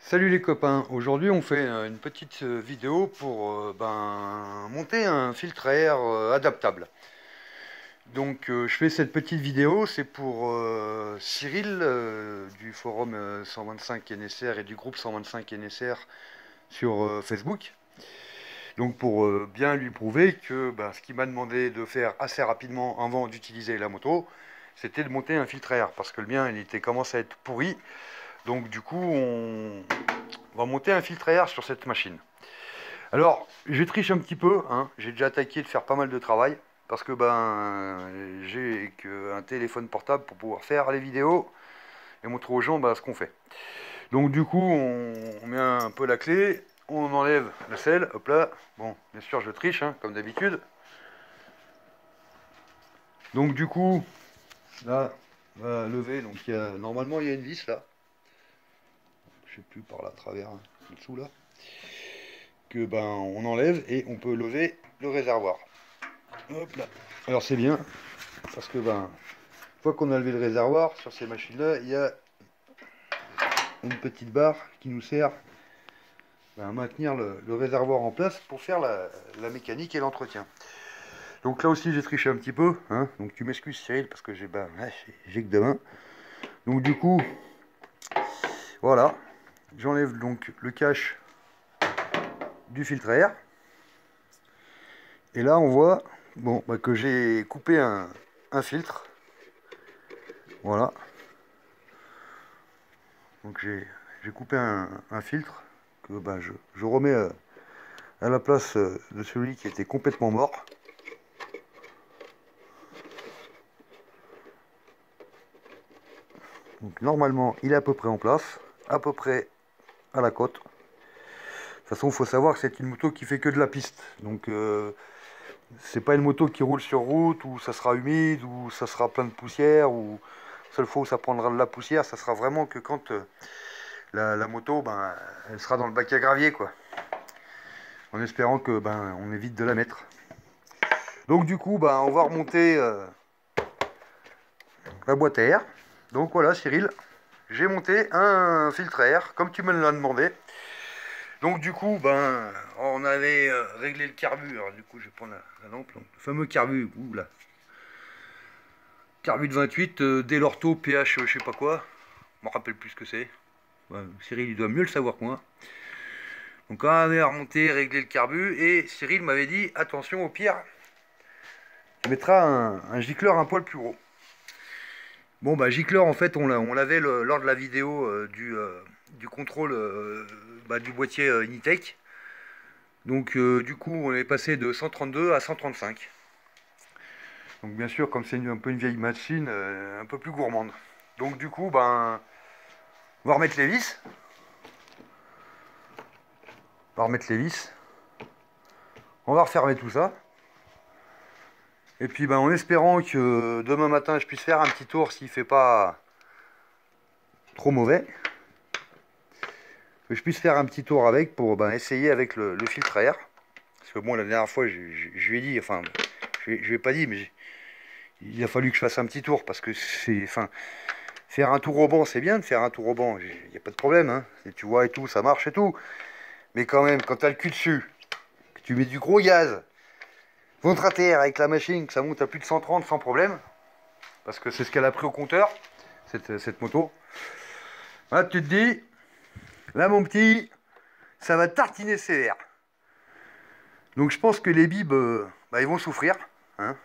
Salut les copains, aujourd'hui on fait une petite vidéo pour monter un filtre à air adaptable. Donc je fais cette petite vidéo, c'est pour Cyril du forum 125 NSR et du groupe 125 NSR sur Facebook. Donc pour bien lui prouver que ce qu'il m'a demandé de faire assez rapidement avant d'utiliser la moto, c'était de monter un filtre à air parce que le mien il était commence à être pourri. Donc du coup on va monter un filtre à air sur cette machine. Alors, je triche un petit peu, hein. J'ai déjà attaqué de faire pas mal de travail, parce que j'ai qu'un téléphone portable pour pouvoir faire les vidéos et montrer aux gens ce qu'on fait. Donc du coup, on met un peu la clé, on enlève la selle, hop là. Bon, bien sûr, je triche, hein, comme d'habitude. Donc du coup, là, on va lever, donc normalement il y a une vis là. Je sais plus par là, à travers, hein, en dessous là. Que on enlève et on peut lever le réservoir. Hop là. Alors c'est bien, parce que une fois qu'on a levé le réservoir, sur ces machines-là, il y a une petite barre qui nous sert à maintenir le réservoir en place pour faire la mécanique et l'entretien. Donc là aussi j'ai triché un petit peu, hein. Donc tu m'excuses Cyril parce que j'ai que demain. Donc du coup, voilà, j'enlève donc le cache du filtre à air. Et là on voit que j'ai coupé un filtre. Voilà. Donc j'ai coupé un filtre que je remets à la place de celui qui était complètement mort. Donc normalement il est à peu près en place, à peu près à la côte. De toute façon il faut savoir que c'est une moto qui fait que de la piste. Donc c'est pas une moto qui roule sur route où ça sera humide, où ça sera plein de poussière, ou seule fois où ça prendra de la poussière, ça sera vraiment que quand la moto elle sera dans le bac à gravier quoi. En espérant que on évite de la mettre. Donc du coup on va remonter la boîte à air. Donc voilà Cyril, j'ai monté un filtre à air comme tu me l'as demandé. Donc du coup on avait réglé le carbu. Alors du coup je vais prendre la lampe. Donc, le fameux carbu, oula. Carbu de 28, dès l'ortho, pH je sais pas quoi. Je me rappelle plus ce que c'est. Cyril il doit mieux le savoir que moi. Donc on avait remonté, réglé le carbu et Cyril m'avait dit attention au pire, tu mettras un gicleur un poil plus gros. Bon gicleur en fait on l'avait lors de la vidéo du contrôle du boîtier Unitech. Donc du coup on est passé de 132 à 135. Donc bien sûr comme c'est un peu une vieille machine, un peu plus gourmande. Donc du coup on va remettre les vis. On va remettre les vis. On va refermer tout ça. Et puis en espérant que demain matin je puisse faire un petit tour s'il fait pas trop mauvais. Que je puisse faire un petit tour avec pour essayer avec le filtre à air. Parce que bon, la dernière fois, je lui ai dit, enfin, je lui ai pas dit, mais il a fallu que je fasse un petit tour parce que c'est, enfin, faire un tour au banc, c'est bien de faire un tour au banc, il n'y a pas de problème, hein. Et tu vois et tout, ça marche et tout. Mais quand même, quand tu as le cul dessus, que tu mets du gros gaz, ventre à terre avec la machine, que ça monte à plus de 130 sans problème, parce que c'est ce qu'elle a pris au compteur, cette moto. Là, tu te dis, là, mon petit, ça va tartiner sévère. Donc je pense que les bibs, ils vont souffrir, hein.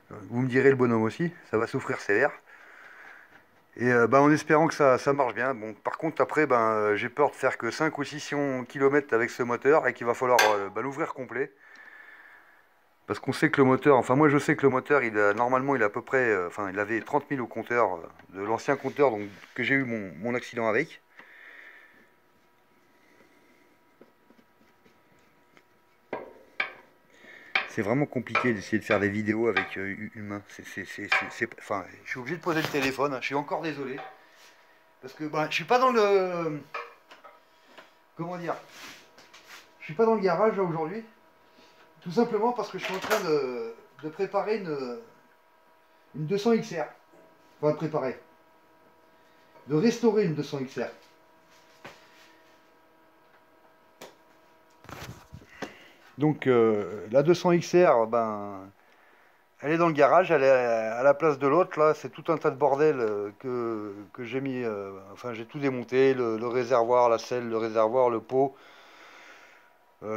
Vous me direz le bonhomme aussi, ça va souffrir sévère. Et en espérant que ça marche bien. Bon, par contre, après, j'ai peur de faire que 5 ou 6 km avec ce moteur et qu'il va falloir l'ouvrir complet. Parce qu'on sait que le moteur, enfin moi je sais que le moteur, normalement il a à peu près, il avait 30 000 au compteur de l'ancien compteur donc, que j'ai eu mon accident avec. C'est vraiment compliqué d'essayer de faire des vidéos avec une main. Enfin, je suis obligé de poser le téléphone, hein. Je suis encore désolé. Parce que je suis pas dans le... Comment dire? Je suis pas dans le garage là aujourd'hui. Tout simplement parce que je suis en train de préparer une 200 XR. Enfin de préparer. De restaurer une 200 XR. Donc la 200 XR, ben, elle est dans le garage, elle est à la place de l'autre. Là, c'est tout un tas de bordel que j'ai mis. Enfin, j'ai tout démonté, le réservoir, la selle, le réservoir, le pot.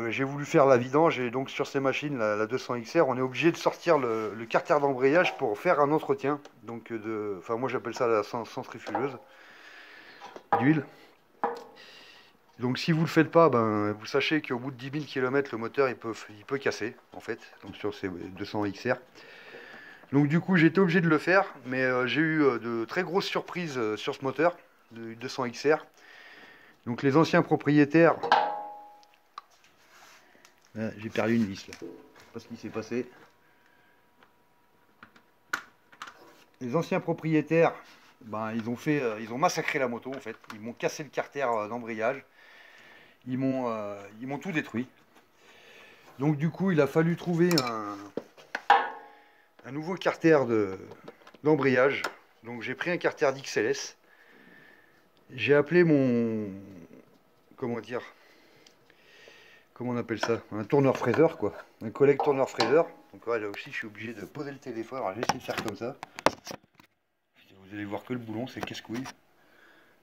J'ai voulu faire la vidange et donc sur ces machines, la 200 XR, on est obligé de sortir le carter d'embrayage pour faire un entretien. Donc, enfin, moi j'appelle ça la centrifugeuse d'huile. Donc si vous le faites pas, ben, vous sachez qu'au bout de 10 000 km, le moteur il peut casser, en fait, donc sur ces 200 XR. Donc du coup, j'étais obligé de le faire, mais j'ai eu de très grosses surprises sur ce moteur, de 200 XR. Donc les anciens propriétaires... Ah, j'ai perdu une vis là, je sais pas ce qui s'est passé. Les anciens propriétaires, ben, ils ont massacré la moto en fait. Ils m'ont cassé le carter d'embrayage. Ils m'ont tout détruit. Donc du coup, il a fallu trouver un nouveau carter d'embrayage. Donc j'ai pris un carter d'XLS. J'ai appelé mon... Comment dire? Comment on appelle ça? Un tourneur-fraiseur quoi. Un collègue tourneur-fraiseur. Donc ouais, là aussi, je suis obligé de poser le téléphone. Alors j'ai essayé de faire comme ça. Vous allez voir que le boulon, c'est casse-couille.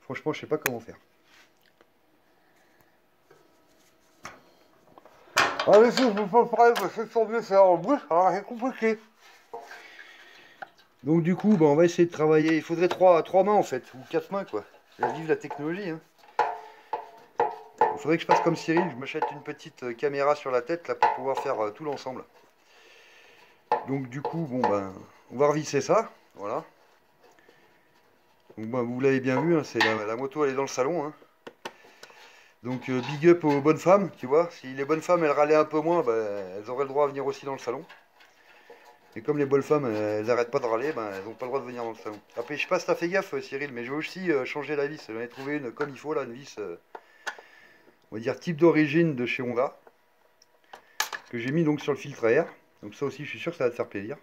Franchement, je sais pas comment faire. Ah mais si je peux pas parler parce que sans mieux faire en bouche, alors c'est compliqué. Donc du coup, bah, on va essayer de travailler. Il faudrait trois mains en fait, ou quatre mains quoi. Vive la technologie. Hein. Il faudrait que je fasse comme Cyril, je m'achète une petite caméra sur la tête là pour pouvoir faire tout l'ensemble. Donc du coup, bon ben, on va revisser ça, voilà. Donc, ben, vous l'avez bien vu, hein, c'est la moto elle est dans le salon. Hein. Donc big up aux bonnes femmes, tu vois. Si les bonnes femmes elles râlaient un peu moins, ben, elles auraient le droit à venir aussi dans le salon. Et comme les bonnes femmes, elles arrêtent pas de râler, ben, elles n'ont pas le droit de venir dans le salon. Après, je sais pas si t'as fait gaffe, Cyril, mais je vais aussi changer la vis. J'en ai trouvé une comme il faut, là, une vis, on va dire type d'origine de chez Honda, que j'ai mis donc sur le filtre à air. Donc ça aussi, je suis sûr que ça va te faire plaisir.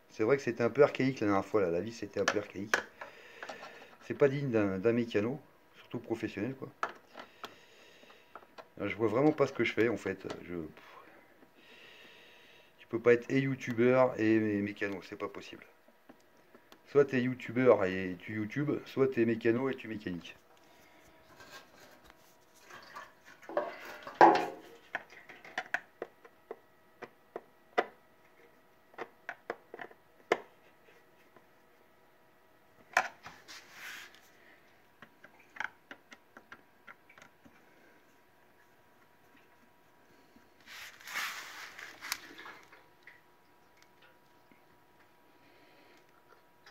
C'est vrai que c'était un peu archaïque la dernière fois, là. La vis était un peu archaïque. C'est pas digne d'un mécano, surtout professionnel, quoi. Là, je vois vraiment pas ce que je fais, en fait. Tu peux pas être et youtubeur et mécano, c'est pas possible. Soit tu es youtubeur et tu youtube, soit tu es mécano et tu mécaniques.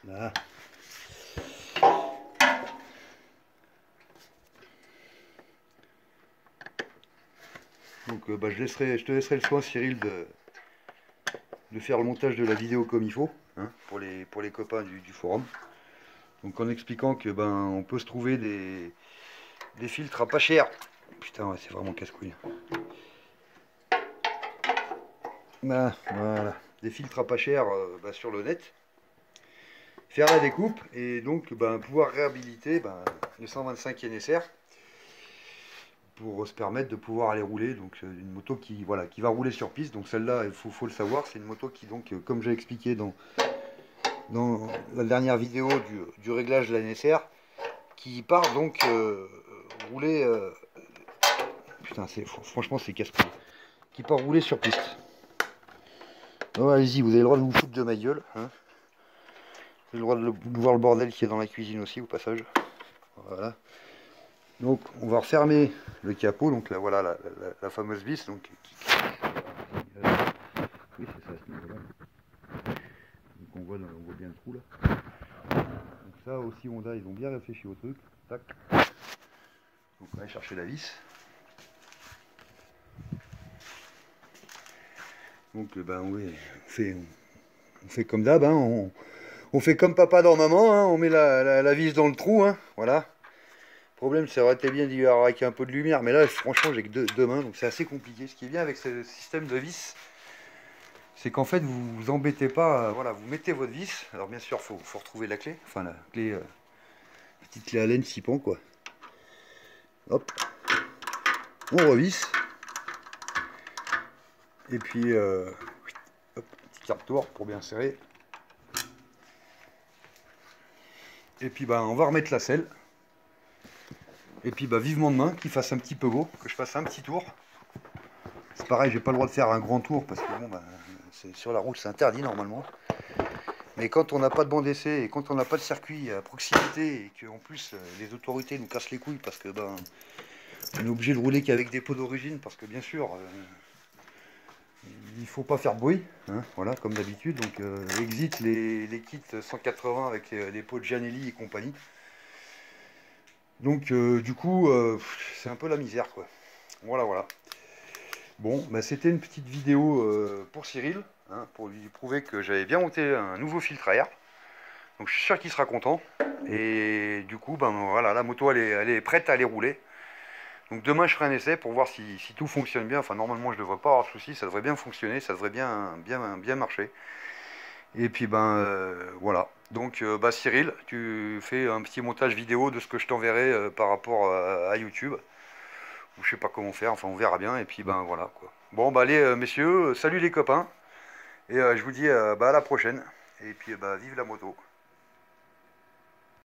Là. Donc bah, je te laisserai le soin, Cyril, de faire le montage de la vidéo comme il faut, hein, pour les copains du forum. Donc en expliquant que ben on peut se trouver des filtres à pas cher. Putain ouais, c'est vraiment casse-couille. Ben, voilà. Des filtres à pas cher ben, sur le net. Faire la découpe et donc ben, pouvoir réhabiliter ben, le 125 NSR pour se permettre de pouvoir aller rouler. Donc une moto qui, voilà, qui va rouler sur piste. Donc celle-là, il faut le savoir, c'est une moto qui donc, comme j'ai expliqué dans la dernière vidéo du réglage de la NSR, qui part donc rouler. Putain, franchement c'est casse-couille. Qui part rouler sur piste. Oh, allez-y, vous avez le droit de vous foutre de ma gueule. Hein. Vous avez le droit de voir le bordel qui est dans la cuisine aussi au passage. Voilà. Donc on va refermer le capot, donc là voilà la fameuse vis. Donc, oui c'est ça à ce niveau-là. Donc on voit bien le trou là. Donc ça aussi Honda ils ont bien réfléchi au truc. Tac. Donc on va aller chercher la vis. Donc ben oui, on fait comme d'hab, hein, on fait comme papa dans maman, hein, on met la vis dans le trou, hein, voilà. Le problème, ça aurait été bien d'y avoir avec un peu de lumière, mais là, franchement, j'ai que deux mains, donc c'est assez compliqué. Ce qui est bien avec ce système de vis, c'est qu'en fait, vous vous embêtez pas, voilà, vous mettez votre vis. Alors bien sûr, faut retrouver la clé, enfin la clé, petite clé à laine 6 pans, quoi. Hop, on revisse. Et puis, hop, petit quart-tour pour bien serrer. Et puis on va remettre la selle. Et puis vivement demain qu'il fasse un petit peu beau, que je fasse un petit tour. C'est pareil, j'ai pas le droit de faire un grand tour parce que bon, sur la route c'est interdit normalement. Mais quand on n'a pas de banc d'essai et quand on n'a pas de circuit à proximité et qu'en plus les autorités nous cassent les couilles parce que on est obligé de rouler qu'avec des pots d'origine parce que bien sûr il faut pas faire de bruit, hein, voilà comme d'habitude. Donc exit les kits 180 avec les pots de Gianelli et compagnie. Donc du coup c'est un peu la misère quoi. Voilà voilà. Bon, c'était une petite vidéo pour Cyril, hein, pour lui prouver que j'avais bien monté un nouveau filtre à air. Donc je suis sûr qu'il sera content. Et du coup, voilà, la moto elle est prête à aller rouler. Donc demain je ferai un essai pour voir si tout fonctionne bien. Enfin normalement je ne devrais pas avoir de soucis, ça devrait bien fonctionner, ça devrait bien marcher. Et puis voilà. Donc Cyril, tu fais un petit montage vidéo de ce que je t'enverrai par rapport à YouTube. Ou je sais pas comment faire, enfin on verra bien. Et puis voilà quoi. Bon allez messieurs, salut les copains. Et je vous dis à la prochaine. Et puis vive la moto.